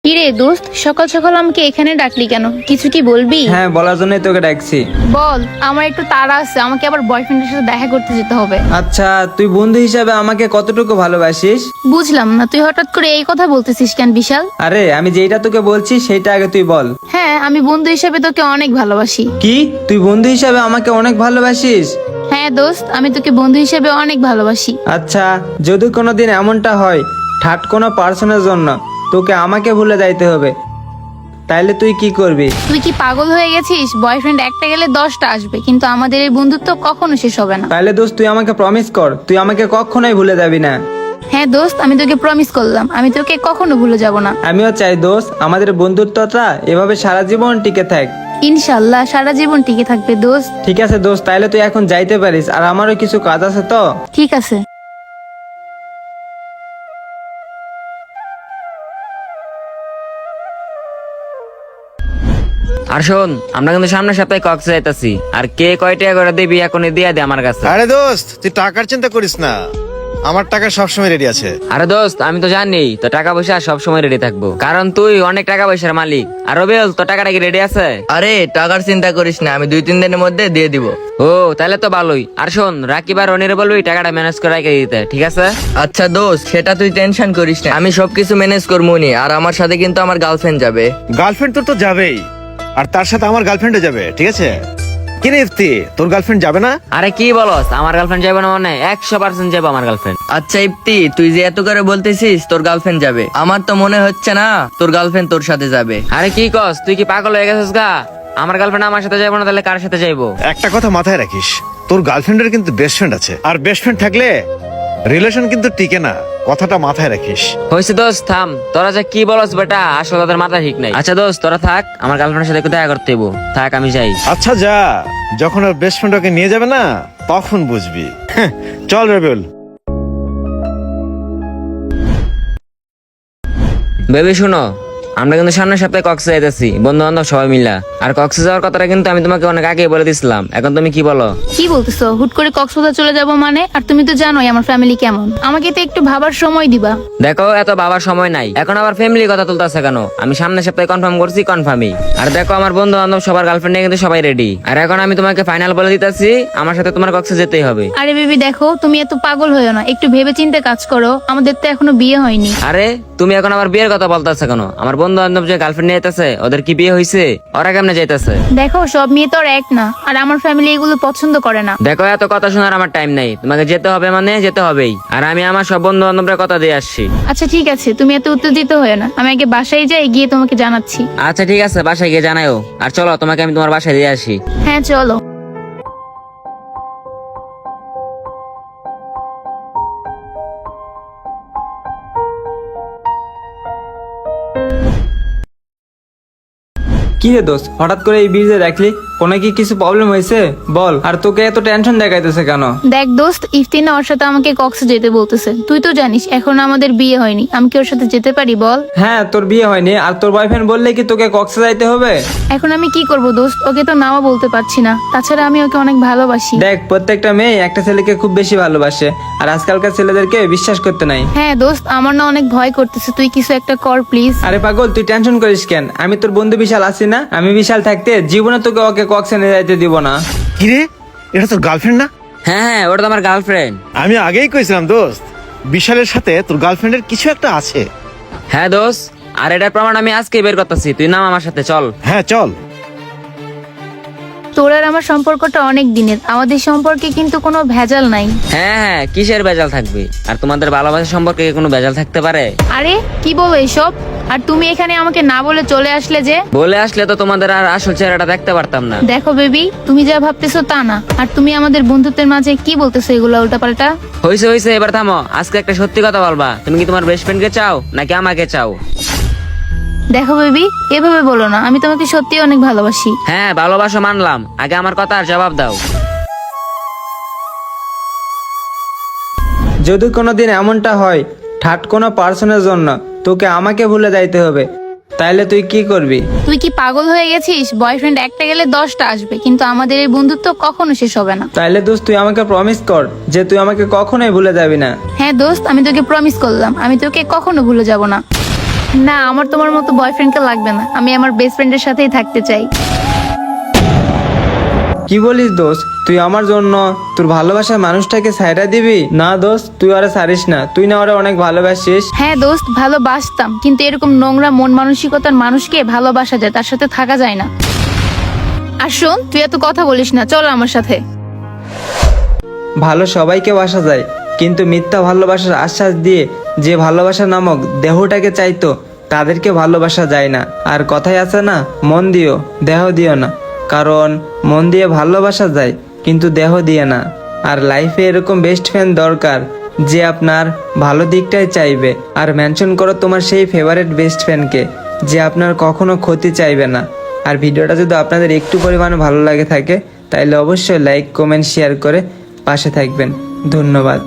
কিরে দোস্ত, সকাল সকাল আমাকে এখানে ডাকলি কেন? কিছু কি বলবি? হ্যাঁ, বলার জন্যই তোকে ডাকছি। বল। আমার একটু তাড়া আছে, আমাকে আবার বয়ফ্রেন্ডের সাথে দেখা করতে যেতে হবে। আচ্ছা, তুই বন্ধু হিসাবে আমাকে কতটুকু ভালোবাসিস? বুঝলাম না, তুই হঠাৎ করে এই কথা বলতেছিস কেন বিশাল? আরে, আমি যেটা তোকে বলছি সেটা আগে তুই বল। হ্যাঁ, আমি বন্ধু হিসেবে তোকে অনেক ভালোবাসি। কি, তুই বন্ধু হিসাবে আমাকে অনেক ভালোবাসিস? হ্যাঁ দোস্ত, আমি তোকে বন্ধু হিসেবে অনেক ভালোবাসি। আচ্ছা, যদি কোনোদিন এমনটা হয় ঠাট কোনো পার্সনের জন্য তোকে আমাকে ভুলে যাইতে হবে, তাইলে তুই কি করবি? তুই কি পাগল হয়ে গেছিস? বয়ফ্রেন্ড একটা গেলে 10টা আসবে, কিন্তু আমাদের এই বন্ধুত্ব কখনো শেষ হবে না। তাইলে দোস্ত, তুই আমাকে প্রমিস কর তুই আমাকে কখনোই ভুলে যাবি না। হ্যাঁ দোস্ত, আমি তোকে প্রমিস করলাম, আমি তোকে কখনো ভুলে যাব না। আমিও চাই দোস্ত, আমাদের বন্ধুত্বটা এভাবে সারা জীবন টিকে থাক। ইনশাল্লাহ সারা জীবন টিকে থাকবে দোস্ত। ঠিক আছে দোস্ত, তাইলে তুই এখন যাইতে পারিস, আর আমারও কিছু কাজ আছে তো। ঠিক আছে। আর শোন, আমরা কিন্তু সামনের সপ্তাহে কক্সে যাইতাছি, আর কে কয় টাকা করে দিবি এখনই দিয়া দে আমার কাছে। আরে দোস্ত, তুই টাকার চিন্তা করিস না, আমার টাকা সবসময় রেডি আছে। আরে দোস্ত, আমি তো জানি তো টাকা পয়সা সব সময় রেডি থাকবো, কারণ তুই অনেক টাকা পয়সার মালিক। আর রবিউল, তো টাকাটা কি রেডি আছে? আরে টাকার চিন্তা করিস না, আমি 2-3 দিনের মধ্যে দিয়ে দিব। ও, তাহলে তো ভালোই। আর শোন, রাকিব আর রনির বলবি টাকাটা ম্যানেজ করে রেখে দিতে, ঠিক আছে? আচ্ছা দোস্ত, সেটা তুই টেনশন করিস না, আমি সবকিছু ম্যানেজ করবো নি। আর আমার সাথে কিন্তু আমার গার্লফ্রেন্ড যাবে। গার্লফ্রেন্ড তোর তো যাবেই, আর তার সাথে আমার গার্লফ্রেন্ডও যাবে, ঠিক আছে? কি রে ইফতি, তোর গার্লফ্রেন্ড যাবে না? আরে কি বলস, আমার গার্লফ্রেন্ড যাবে না মানে? 100% যাবে আমার গার্লফ্রেন্ড। আচ্ছা ইফতি, তুই যে এত করে বলতেছিস তোর গার্লফ্রেন্ড যাবে, আমার তো মনে হচ্ছে না তোর গার্লফ্রেন্ড তোর সাথে যাবে। আরে কি কস, তুই কি পাগল হয়ে গেছিস গা? আমার গার্লফ্রেন্ড আমার সাথে যাবো না, তাহলে কার সাথে যাইবো? একটা কথা মাথায় রাখিস, তোর গার্লফ্রেন্ডের কিন্তু বেস্ট ফ্রেন্ড আছে, আর বেস্ট ফ্রেন্ড থাকলে রিলেশন কিন্তু টিকে না, কথাটা মাথায় রাখিস। হয়েছে দোস্ত, থাম। তোরা যে কি বলস বেটা, আসলে তাদের মাথা ঠিক নাই। আচ্ছা দোস্ত, তোরা থাক, আমার গার্লফ্রেন্ডের সাথে একটু দেখা করতে হইব। থাক, আমি যাই। আচ্ছা যা, যখন ওর বেস্ট ফ্রেন্ড ওকে নিয়ে যাবে না তখন বুঝবি। চল রবিউল। বেবি শুনো, আমরা কিন্তু সামনের সপ্তাহে কক্সে যাইতেছি, বন্ধু বান্ধব সবাই মিলা। আর কক্সে যাওয়ার কথাটা কিন্তু আমি তোমাকে অনেক আগেই বলে দিছিলাম, এখন তুমি কি বলো? কি বলতেছো? হুট করে কক্সবাজার চলে যাব মানে? আর তুমি তো জানোই আমার ফ্যামিলি কেমন, আমাকে তো একটু ভাবার সময় দিবা। দেখো, এত বাবার সময় নাই, এখন আবার ফ্যামিলির কথা তুলতেছে কেন? আমি সামনের সপ্তাহে কনফার্ম করছি, কনফার্মই। আর দেখো, আমার বন্ধু বান্ধব সবার গার্লফ্রেন্ড কিন্তু সবাই রেডি। আর এখন আমি তোমাকে ফাইনাল বলে দিতেছি, আমার সাথে তোমার কক্সে যেতেই হবে। আরে বেবি দেখো, তুমি এত পাগল হয়েও না, একটু ভেবে চিন্তে কাজ করো, আমাদের তো এখনো বিয়ে হয়নি। আরে তুমি এখন আমার বিয়ের কথা বলতেছে কেন? আমার বন্ধু বান্ধব যে গার্লফ্রেন্ড নিয়ে যাইতেছে, ওদের কি বিয়ে হয়েছে? ওরা কেমনে যাইতেছে? দেখো, সব মেয়ে তো আর এক না, আর আমার ফ্যামিলি এগুলো পছন্দ করে না। দেখো, এত কথা শোনার আমার টাইম নাই, তোমাকে যেতে হবে মানে যেতে হবেই। আর আমি আমার সব বন্ধু বান্ধবরা কথা দিয়ে আসছি। আচ্ছা ঠিক আছে, তুমি এত উত্তেজিত হয়ে না, আমি আগে বাসায় যাই, গিয়ে তোমাকে জানাচ্ছি। আচ্ছা ঠিক আছে, বাসায় গিয়ে জানাও। আর চলো, তোমাকে আমি তোমার বাসায় দিয়ে আসি। হ্যাঁ চলো। কি রে দোস্ত, হঠাৎ করে এই ব্রিজে দেখলি? কোনো কি কিছু প্রবলেম হয়েছে বল, আর তোকে এত টেনশন দেখাইতেছে কেন? দেখ দোস্ত, ইফতিনা ওর সাথে আমাকে কক্সে যেতে বলতেছে। তুই তো জানিস এখন আমাদের বিয়ে হয়নি, আমি কি ওর সাথে যেতে পারি বল? হ্যাঁ, তোর বিয়ে হয়নি, আর তোর বয়ফ্রেন্ড বললে কি তোকে কক্সে যাইতে হবে? এখন আমি কি করব দোস্ত, ওকে তো নাও বলতে পারছি না, তাছাড়া আমি ওকে অনেক ভালোবাসি। দেখ, প্রত্যেকটা মেয়ে একটা ছেলেকে খুব বেশি ভালোবাসে, আর আজকালকার ছেলেদেরকে বিশ্বাস করতে নাই। হ্যাঁ দোস্ত, আমার না অনেক ভয় করতেছে, তুই কিছু একটা কর প্লিজ। আরে পাগল, তুই টেনশন করিস কেন? আমি তোর বন্ধু বিশাল আছি না? আমি বিশাল থাকতে জীবনে তোকে ওকে কক্সে নিয়ে যাইতে দিব না। কি রে, এটা তোর গার্লফ্রেন্ড না? হ্যাঁ হ্যাঁ, ওটা তো আমার গার্লফ্রেন্ড। আমি আগেই কইছিলাম দোস্ত, বিশালের সাথে তোর গার্লফ্রেন্ডের কিছু একটা আছে। হ্যাঁ দোস্ত, আর এটার প্রমাণ আমি আজকে বের করতেছি, তুই নাম আমার সাথে চল। হ্যাঁ চল। তোর আর আমার সম্পর্কটা অনেক দিনের, আমাদের সম্পর্কে কিন্তু কোনো ভেজাল নাই। হ্যাঁ হ্যাঁ, কিসের ভেজাল থাকবে? আর তোমাদের ভালোবাসা সম্পর্কে কি কোনো ভেজাল থাকতে পারে? আরে কি বলো এসব? আর তুমি এখানে আমাকে না বলে চলে আসলে যে? বলে আসলে তো তোমাদের আর আসল চেহারাটা দেখতে পারতাম না। দেখো বেবি, তুমি যা ভাবতেছো তা না, আর তুমি আমাদের বন্ধুত্বের মাঝে কি বলতেছো এগুলো উল্টাপাল্টা? হইছে হইছে, এবার থামো। আজকে একটা সত্যি কথা বলবা, তুমি কি তোমার বেস্ট ফ্রেন্ডকে চাও নাকি আমাকে চাও? দেখো বেবি, এভাবে বলো না, আমি তোমাকে সত্যি অনেক ভালোবাসি। হ্যাঁ, ভালোবাসো মানলাম, আগে আমার কথা আর জবাব দাও। যদি কোনোদিন এমনটা হয় ঠাট কোনো পার্সনের জন্য তোকে আমাকে ভুলে যাইতে হবে, তাইলে তুই কি করবি? তুই কি পাগল হয়ে গেছিস? বয়ফ্রেন্ড একটা গেলে 10টা আসবে, কিন্তু আমাদের এই বন্ধুত্ব কখনো শেষ হবে না। তাইলে দোস্ত, তুই আমাকে প্রমিস কর যে তুই আমাকে কখনোই ভুলে যাবি না। হ্যাঁ দোস্ত, আমি তোকে প্রমিস করলাম, আমি তোকে কখনো ভুলে যাব না। না, আমার তোমার মতো বয়ফ্রেন্ডকে লাগবে না, আমি আমার বেস্ট ফ্রেন্ডের সাথেই থাকতে চাই। কি বলিস দোস্ত, তুই আমার জন্য তোর ভালোবাসার মানুষটাকে ছাইড়া দিবি? না দোস্ত, তুই ওরা ছাড়িস না, তুই না ওরা অনেক ভালোবাসিস। হ্যাঁ দোস্ত, ভালোবাসতাম, কিন্তু এরকম নোংরা মন মানসিকতার মানুষকে ভালোবাসা যায়, তার সাথে থাকা যায় না। আর শোন, তুই এত কথা বলিস না, চল আমার সাথে। ভালো সবাইকে বাসা যায়, কিন্তু মিথ্যা ভালোবাসার আশ্বাস দিয়ে যে ভালোবাসা নামক দেহটাকে চাইতো তাদেরকে ভালোবাসা যায় না। আর কথাই আছে না, মন দিও দেহ দিও না, কারণ মন দিয়ে ভালোবাসা যায় কিন্তু দেহ দিয়ে না। আর লাইফে এরকম বেস্ট ফ্রেন্ড দরকার যে আপনার ভালো দিকটাই চাইবে। আর মেনশন করো তোমার সেই ফেভারিট বেস্ট ফ্রেন্ডকে যে আপনার কখনো ক্ষতি চাইবে না। আর ভিডিওটা যদি আপনাদের একটু পরিমাণে ভালো লাগে থাকে তাহলে অবশ্যই লাইক কমেন্ট শেয়ার করে পাশে থাকবেন। ধন্যবাদ।